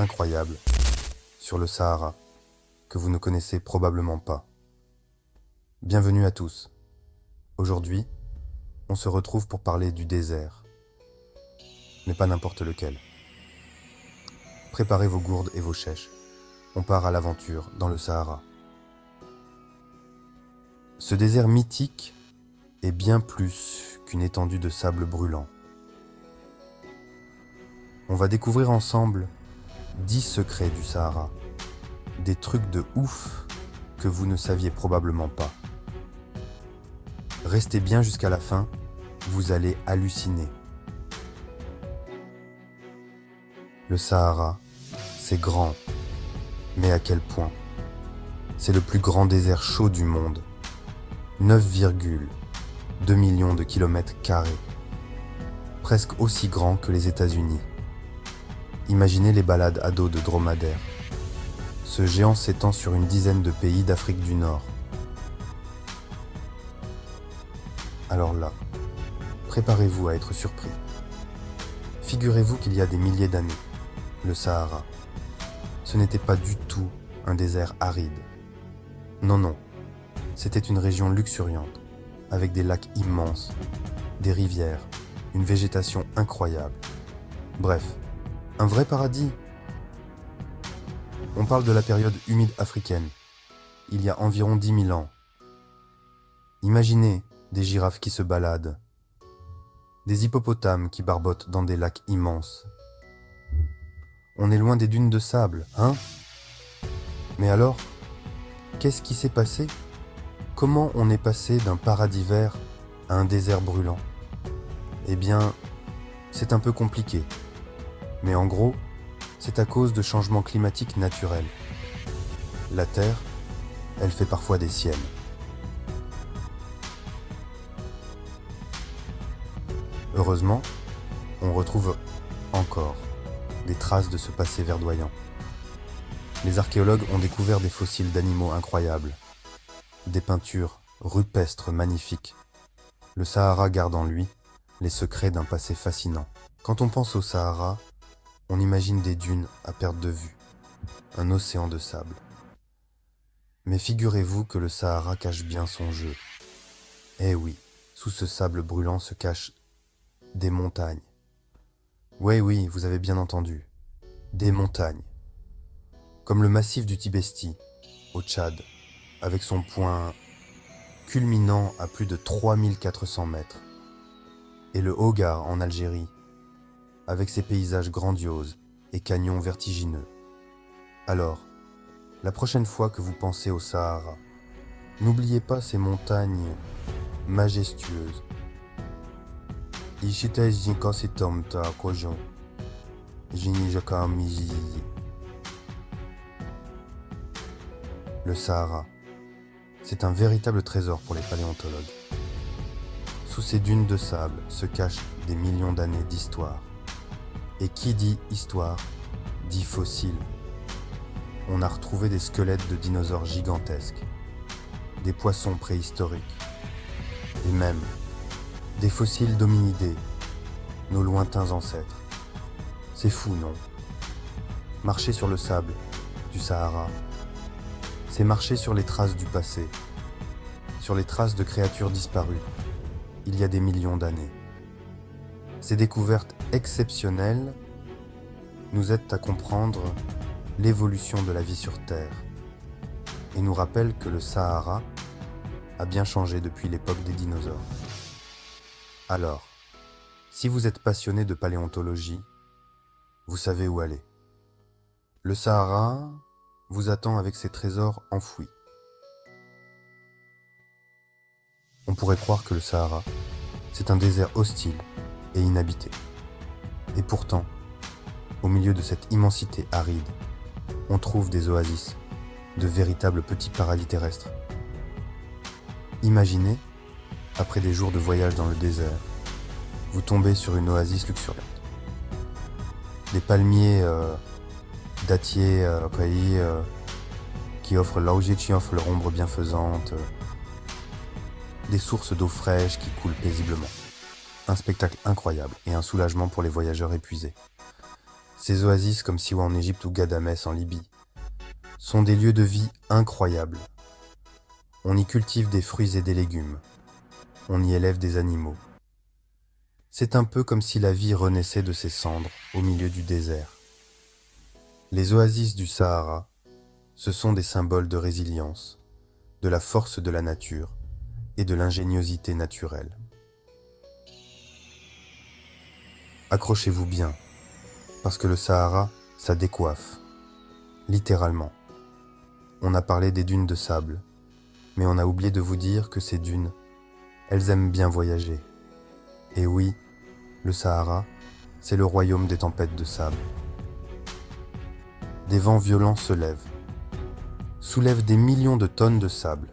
incroyable sur le Sahara que vous ne connaissez probablement pas. Bienvenue à tous. Aujourd'hui, on se retrouve pour parler du désert, mais pas n'importe lequel. Préparez vos gourdes et vos chèches. On part à l'aventure dans le Sahara. Ce désert mythique est bien plus qu'une étendue de sable brûlant. On va découvrir ensemble 10 secrets du Sahara, des trucs de ouf que vous ne saviez probablement pas. Restez bien jusqu'à la fin, vous allez halluciner. Le Sahara, c'est grand, mais à quel point? C'est le plus grand désert chaud du monde. 9,2 millions de kilomètres carrés, presque aussi grand que les États-Unis. Imaginez les balades à dos de dromadaires. Ce géant s'étend sur une dizaine de pays d'Afrique du Nord. Alors là, préparez-vous à être surpris. Figurez-vous qu'il y a des milliers d'années, le Sahara, ce n'était pas du tout un désert aride. Non, c'était une région luxuriante, avec des lacs immenses, des rivières, une végétation incroyable. Bref, un vrai paradis. On parle de la période humide africaine, il y a environ 10 000 ans. Imaginez des girafes qui se baladent, des hippopotames qui barbotent dans des lacs immenses. On est loin des dunes de sable, hein? Mais alors, qu'est-ce qui s'est passé? Comment on est passé d'un paradis vert à un désert brûlant? Eh bien, c'est un peu compliqué. Mais en gros, c'est à cause de changements climatiques naturels. La Terre, elle fait parfois des siennes. Heureusement, on retrouve encore des traces de ce passé verdoyant. Les archéologues ont découvert des fossiles d'animaux incroyables, des peintures rupestres magnifiques. Le Sahara garde en lui les secrets d'un passé fascinant. Quand on pense au Sahara, on imagine des dunes à perte de vue, un océan de sable. Mais figurez-vous que le Sahara cache bien son jeu. Eh oui, sous ce sable brûlant se cachent des montagnes. Oui, vous avez bien entendu, des montagnes. Comme le massif du Tibesti, au Tchad, avec son point culminant à plus de 3400 mètres. Et le Hogar en Algérie, avec ses paysages grandioses et canyons vertigineux. Alors, la prochaine fois que vous pensez au Sahara, n'oubliez pas ces montagnes majestueuses. Le Sahara, c'est un véritable trésor pour les paléontologues. Sous ces dunes de sable se cachent des millions d'années d'histoire. Et qui dit histoire, dit fossile. On a retrouvé des squelettes de dinosaures gigantesques, des poissons préhistoriques, et même des fossiles d'hominidés, nos lointains ancêtres. C'est fou, non? Marcher sur le sable du Sahara, c'est marcher sur les traces du passé, sur les traces de créatures disparues, il y a des millions d'années. Ces découvertes exceptionnelles nous aident à comprendre l'évolution de la vie sur Terre et nous rappellent que le Sahara a bien changé depuis l'époque des dinosaures. Alors, si vous êtes passionné de paléontologie, vous savez où aller. Le Sahara vous attend avec ses trésors enfouis. On pourrait croire que le Sahara, c'est un désert hostile et inhabité. Et pourtant, au milieu de cette immensité aride, on trouve des oasis, de véritables petits paradis terrestres. Imaginez, après des jours de voyage dans le désert, vous tombez sur une oasis luxuriante. Des palmiers dattiers qui offrent leur ombre bienfaisante, des sources d'eau fraîche qui coulent paisiblement. Un spectacle incroyable et un soulagement pour les voyageurs épuisés. Ces oasis comme Siwa en Égypte ou Gadamès en Libye sont des lieux de vie incroyables. On y cultive des fruits et des légumes. On y élève des animaux. C'est un peu comme si la vie renaissait de ses cendres au milieu du désert. Les oasis du Sahara, ce sont des symboles de résilience, de la force de la nature et de l'ingéniosité naturelle. Accrochez-vous bien, parce que le Sahara, ça décoiffe, littéralement. On a parlé des dunes de sable, mais on a oublié de vous dire que ces dunes, elles aiment bien voyager. Et oui, le Sahara, c'est le royaume des tempêtes de sable. Des vents violents se lèvent, soulèvent des millions de tonnes de sable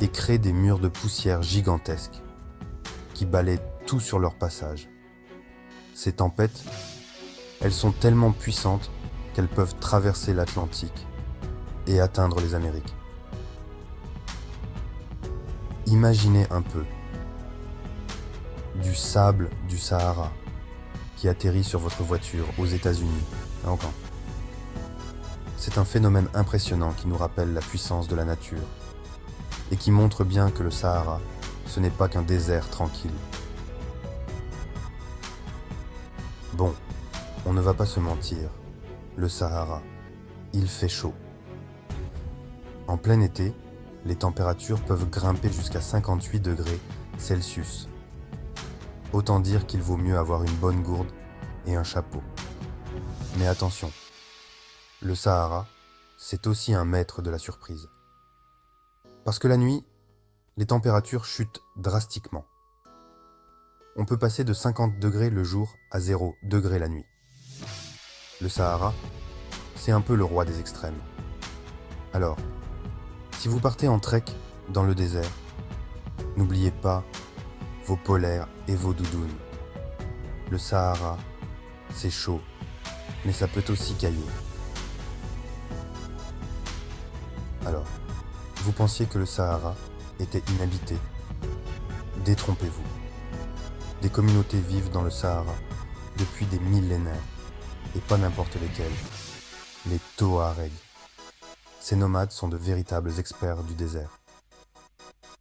et créent des murs de poussière gigantesques qui balaient tout sur leur passage. Ces tempêtes, elles sont tellement puissantes qu'elles peuvent traverser l'Atlantique et atteindre les Amériques. Imaginez un peu du sable du Sahara qui atterrit sur votre voiture aux États-Unis. Encore. C'est un phénomène impressionnant qui nous rappelle la puissance de la nature et qui montre bien que le Sahara, ce n'est pas qu'un désert tranquille. Bon, on ne va pas se mentir, le Sahara, il fait chaud. En plein été, les températures peuvent grimper jusqu'à 58 degrés Celsius. Autant dire qu'il vaut mieux avoir une bonne gourde et un chapeau. Mais attention, le Sahara, c'est aussi un maître de la surprise. Parce que la nuit, les températures chutent drastiquement. On peut passer de 50 degrés le jour à 0 degrés la nuit. Le Sahara, c'est un peu le roi des extrêmes. Alors, si vous partez en trek dans le désert, n'oubliez pas vos polaires et vos doudounes. Le Sahara, c'est chaud, mais ça peut aussi cailler. Alors, vous pensiez que le Sahara était inhabité? Détrompez-vous. Des communautés vivent dans le Sahara depuis des millénaires, et pas n'importe lesquelles. Les Touaregs. Ces nomades sont de véritables experts du désert.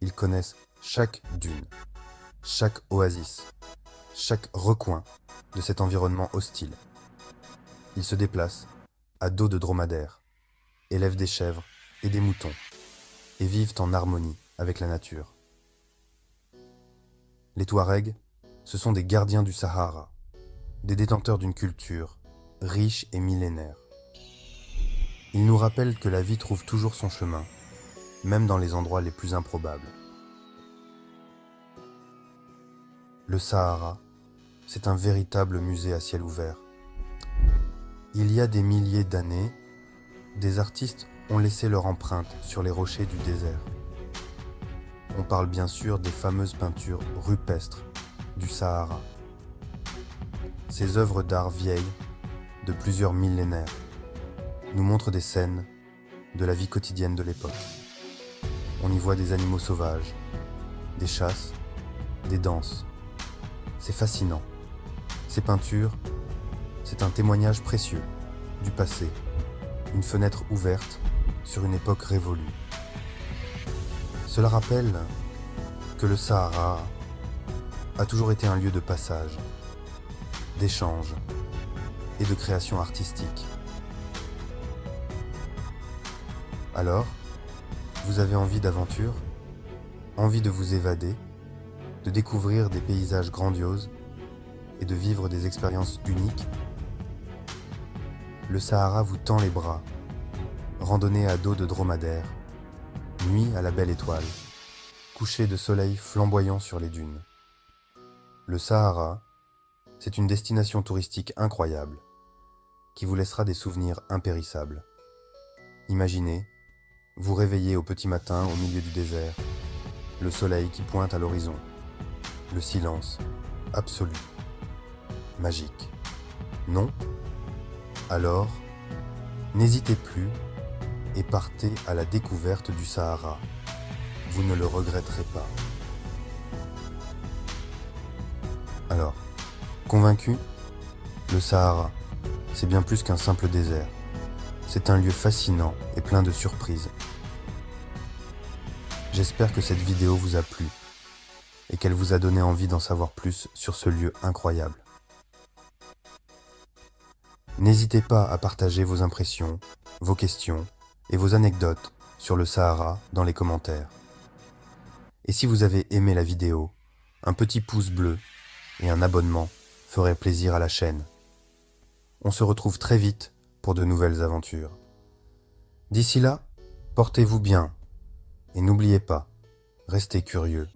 Ils connaissent chaque dune, chaque oasis, chaque recoin de cet environnement hostile. Ils se déplacent à dos de dromadaires, élèvent des chèvres et des moutons, et vivent en harmonie avec la nature. Les Touaregs, ce sont des gardiens du Sahara, des détenteurs d'une culture riche et millénaire. Ils nous rappellent que la vie trouve toujours son chemin, même dans les endroits les plus improbables. Le Sahara, c'est un véritable musée à ciel ouvert. Il y a des milliers d'années, des artistes ont laissé leur empreinte sur les rochers du désert. On parle bien sûr des fameuses peintures rupestres du Sahara. Ces œuvres d'art vieilles, de plusieurs millénaires, nous montrent des scènes de la vie quotidienne de l'époque. On y voit des animaux sauvages, des chasses, des danses. C'est fascinant. Ces peintures, c'est un témoignage précieux du passé, une fenêtre ouverte sur une époque révolue. Cela rappelle que le Sahara a toujours été un lieu de passage, d'échange et de création artistique. Alors, vous avez envie d'aventure, envie de vous évader, de découvrir des paysages grandioses et de vivre des expériences uniques? Le Sahara vous tend les bras, randonnée à dos de dromadaire, nuit à la belle étoile, coucher de soleil flamboyant sur les dunes. Le Sahara, c'est une destination touristique incroyable, qui vous laissera des souvenirs impérissables. Imaginez, vous réveillez au petit matin au milieu du désert, le soleil qui pointe à l'horizon, le silence absolu, magique. Non? Alors, n'hésitez plus et partez à la découverte du Sahara. Vous ne le regretterez pas. Alors, convaincu? Le Sahara, c'est bien plus qu'un simple désert. C'est un lieu fascinant et plein de surprises. J'espère que cette vidéo vous a plu et qu'elle vous a donné envie d'en savoir plus sur ce lieu incroyable. N'hésitez pas à partager vos impressions, vos questions et vos anecdotes sur le Sahara dans les commentaires. Et si vous avez aimé la vidéo, un petit pouce bleu et un abonnement ferait plaisir à la chaîne. On se retrouve très vite pour de nouvelles aventures. D'ici là, portez-vous bien et n'oubliez pas, restez curieux.